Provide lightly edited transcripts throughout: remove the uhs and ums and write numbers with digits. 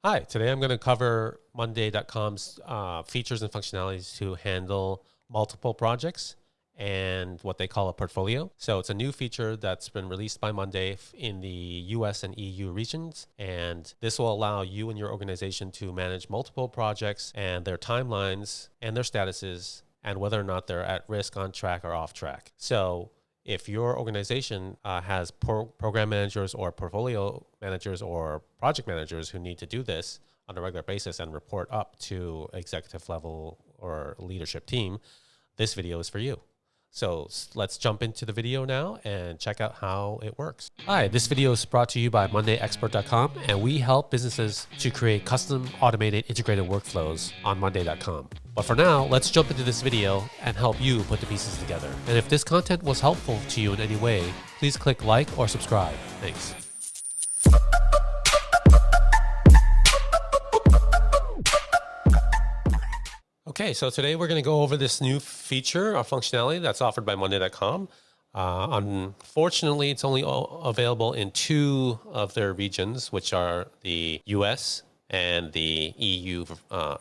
Hi, today I'm going to cover Monday.com's features and functionalities to handle multiple projects and what they call a portfolio. So it's a new feature that's been released by Monday in the US and EU regions. And this will allow you and your organization to manage multiple projects and their timelines and their statuses and whether or not they're at risk, on track, or off track. So if your organization has program managers or portfolio managers or project managers who need to do this on a regular basis and report up to executive level or leadership team, this video is for you. So let's jump into the video now and check out how it works. Hi, this video is brought to you by MondayExpert.com, and we help businesses to create custom automated integrated workflows on Monday.com. But for now, let's jump into this video and help you put the pieces together. And if this content was helpful to you in any way, please click like or subscribe. Thanks. Okay, so today we're going to go over this new feature or functionality that's offered by Monday.com. Unfortunately, it's only available in two of their regions, which are the US and the EU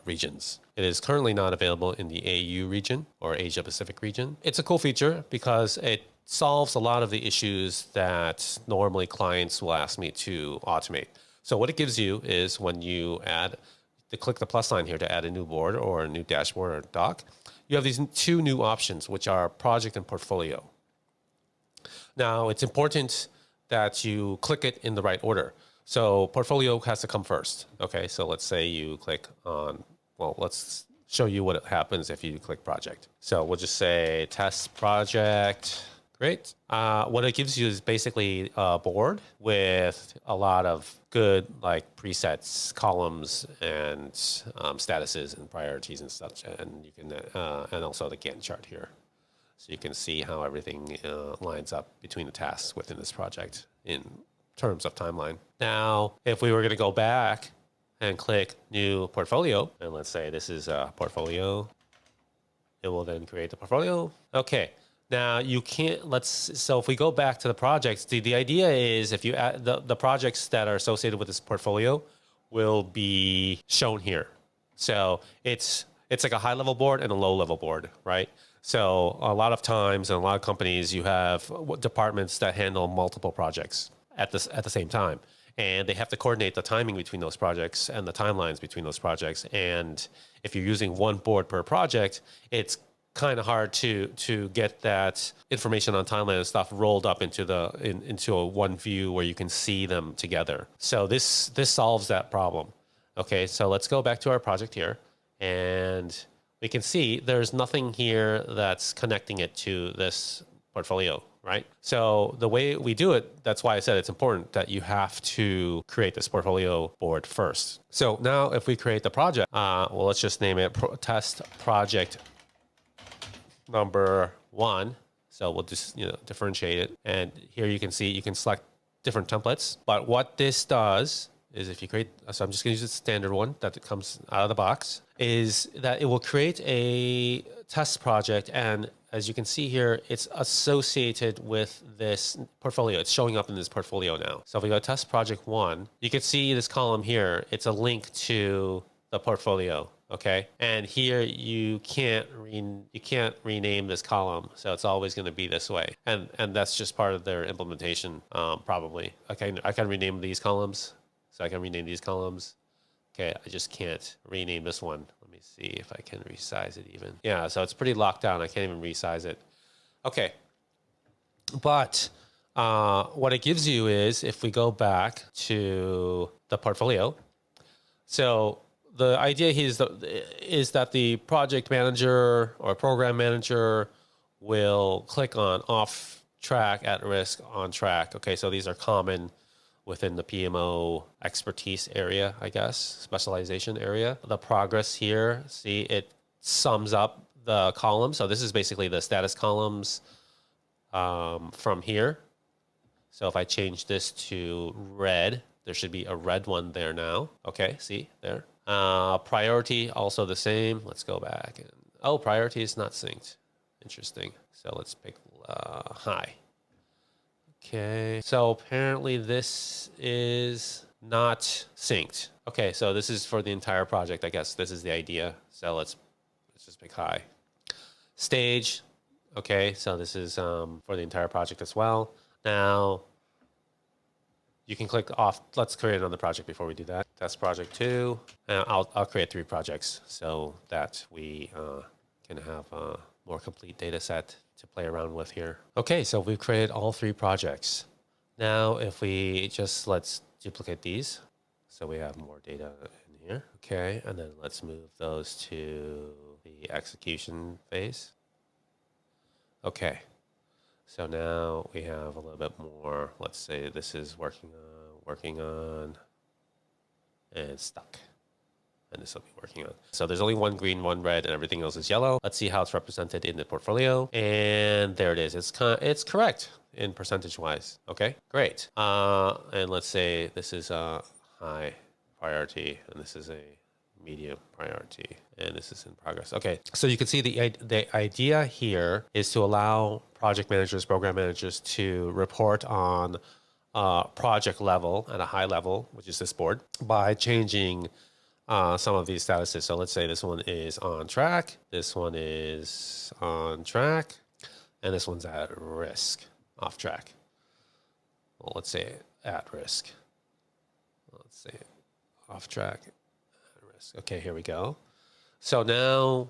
regions. It is currently not available in the AU region or Asia Pacific region. It's a cool feature because it solves a lot of the issues that normally clients will ask me to automate. So what it gives you is when you click the plus sign here to add a new board or a new dashboard or doc, you have these two new options, which are project and portfolio. Now, it's important that you click it in the right order. So portfolio has to come first. Okay, so let's say you click on, well, let's show you what happens if you click project. So we'll just say test project. Great. What it gives you is basically a board with a lot of good like presets, columns, and statuses and priorities and such. And you can and also the Gantt chart here, so you can see how everything lines up between the tasks within this project in terms of timeline. Now, if we were going to go back and click new portfolio, and let's say this is a portfolio, it will then create the portfolio. Okay. Now you can't, so if we go back to the projects, the idea is if you add the projects that are associated with this portfolio will be shown here. So it's like a high level board and a low level board, right? So a lot of times in a lot of companies, you have departments that handle multiple projects at the same time. And they have to coordinate the timing between those projects and the timelines between those projects. And if you're using one board per project, it's kind of hard to get that information on timeline and stuff rolled up into into a one view where you can see them together. So this solves that problem. Okay, so let's go back to our project here, and we can see there's nothing here that's connecting it to this portfolio, right? So the way we do it, that's why I said it's important that you have to create this portfolio board first. So now if we create the project, well, let's just name it test project number 1. So we'll just differentiate it, and here you can see you can select different templates. But what this does is if you create, so I'm just going to use the standard one that comes out of the box, is that it will create a test project, and as you can see here, it's associated with this portfolio. It's showing up in this portfolio now. So if we go test project 1, you can see this column here. It's a link to the portfolio. Okay, and here you can't rename this column, so it's always going to be this way, and that's just part of their implementation. Probably I can rename these columns, so I can rename these columns. Okay, I just can't rename this one. Let me see if I can resize it even. Yeah, so it's pretty locked down. I can't even resize it. Okay, but what it gives you is if we go back to the portfolio, so the idea here is that the project manager or program manager will click on off track, at risk, on track. Okay, so these are common within the PMO expertise area, I guess, specialization area. The progress here, see, it sums up the columns. So this is basically the status columns from here. So if I change this to red, there should be a red one there now. Okay, see there. Priority also the same. Let's go back. Oh, priority is not synced. Interesting. So let's pick high. Okay. So apparently this is not synced. Okay, so this is for the entire project. I guess this is the idea. So let's just make high. Stage. Okay, so this is for the entire project as well. Now you can click off. Let's create another project before we do that. Test project 2. I'll create 3 projects so that we can have a more complete data set to play around with here. Okay, so we've created all 3 projects. Now if we just let's duplicate these so we have more data in here. Okay, and then let's move those to the execution phase. Okay, so now we have a little bit more. Let's say this is working on, and stuck. And this will be working on. So there's only one green, one red, and everything else is yellow. Let's see how it's represented in the portfolio. And there it is. It's correct in percentage-wise. Okay, great. And let's say this is a high priority, and this is a medium priority, and this is in progress. Okay, so you can see the idea here is to allow project managers, program managers to report on project level at a high level, which is this board, by changing some of these statuses. So let's say this one is on track, this one is on track, and this one's at risk, off track. Well, let's say at risk. Let's say off track, at risk. Okay, here we go. So now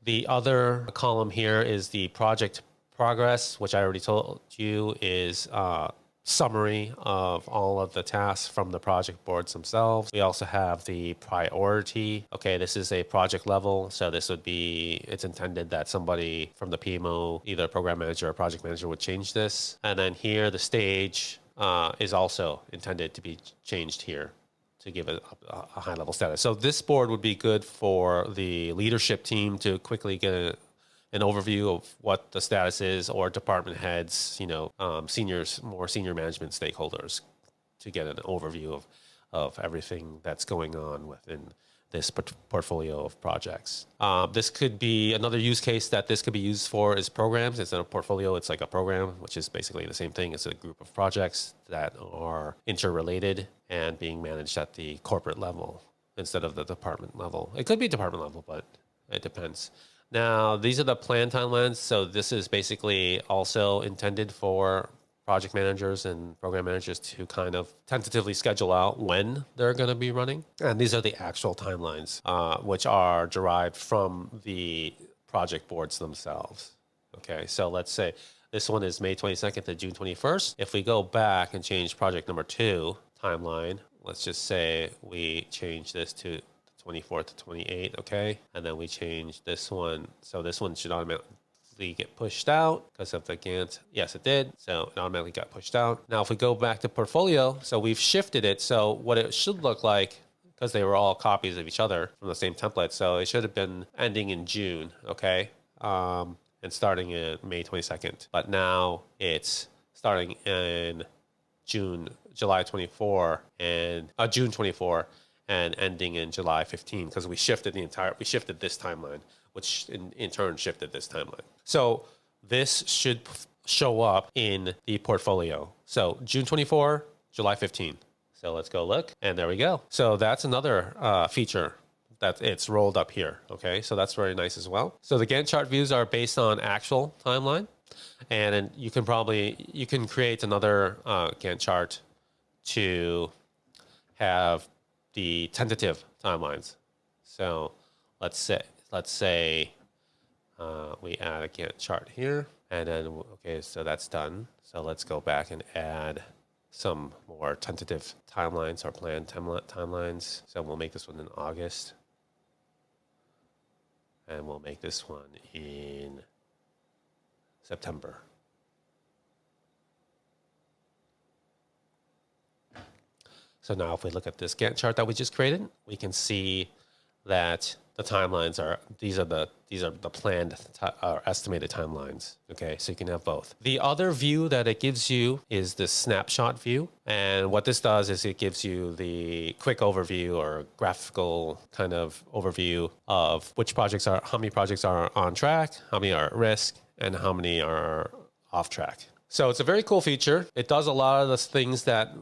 the other column here is the project progress, which I already told you is summary of all of the tasks from the project boards themselves. We also have the priority. Okay, this is a project level. So this would be, it's intended that somebody from the PMO, either program manager or project manager, would change this. And then here, the stage is also intended to be changed here to give it a high level status. So this board would be good for the leadership team to quickly get an overview of what the status is, or department heads, seniors, more senior management stakeholders, to get an overview of everything that's going on within this portfolio of projects. This could be another use case that this could be used for is programs. Instead of portfolio, it's like a program, which is basically the same thing. It's a group of projects that are interrelated and being managed at the corporate level instead of the department level. It could be department level, but it depends. Now, these are the plan timelines. So this is basically also intended for project managers and program managers to kind of tentatively schedule out when they're going to be running. And these are the actual timelines, which are derived from the project boards themselves. Okay, so let's say this one is May 22nd to June 21st. If we go back and change project number 2 timeline, let's just say we change this to 24th to 28, okay? And then we change this one. So this one should automatically get pushed out because of the Gantt. Yes, it did. So it automatically got pushed out. Now, if we go back to portfolio, so we've shifted it. So what it should look like, because they were all copies of each other from the same template, so it should have been ending in June, okay? And starting in May 22nd. But now it's starting in July 24 and June 24 and ending in July 15, because we shifted this timeline, which in turn shifted this timeline. So this should show up in the portfolio. So June 24, July 15. So let's go look, and there we go. So that's another feature that it's rolled up here. Okay, so that's very nice as well. So the Gantt chart views are based on actual timeline, and then you can create another Gantt chart to have the tentative timelines. So let's say we add a Gantt chart here, and then, okay, so that's done. So let's go back and add some more tentative timelines or planned timelines. So we'll make this one in August, and we'll make this one in September. So now if we look at this Gantt chart that we just created, we can see that the timelines these are the planned or estimated timelines. Okay, so you can have both. The other view that it gives you is the snapshot view. And what this does is it gives you the quick overview or graphical kind of overview of how many projects are on track, how many are at risk, and how many are off track. So it's a very cool feature. It does a lot of the things that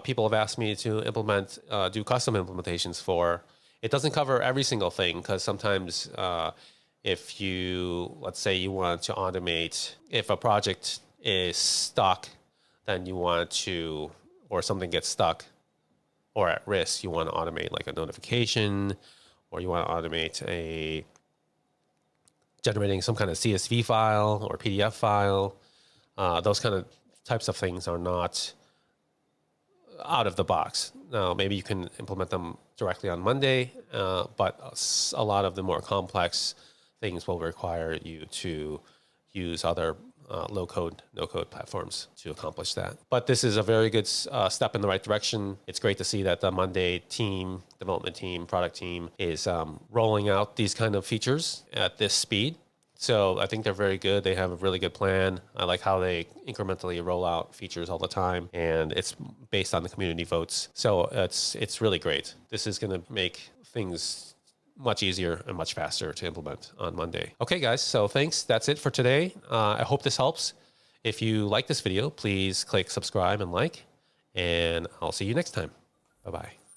people have asked me to implement, do custom implementations for. It doesn't cover every single thing because sometimes if you, let's say you want to automate, if a project is stuck, then you want to, or something gets stuck or at risk, you want to automate like a notification, or you want to automate a generating some kind of CSV file or PDF file. Those kind of types of things are not out of the box. Now, maybe you can implement them directly on Monday, but a lot of the more complex things will require you to use other low-code, no-code platforms to accomplish that. But this is a very good step in the right direction. It's great to see that the Monday team, development team, product team is rolling out these kind of features at this speed. So I think they're very good. They have a really good plan. I like how they incrementally roll out features all the time, and it's based on the community votes. So it's really great. This is going to make things much easier and much faster to implement on Monday. Okay, guys. So thanks. That's it for today. I hope this helps. If you like this video, please click subscribe and like, and I'll see you next time. Bye-bye.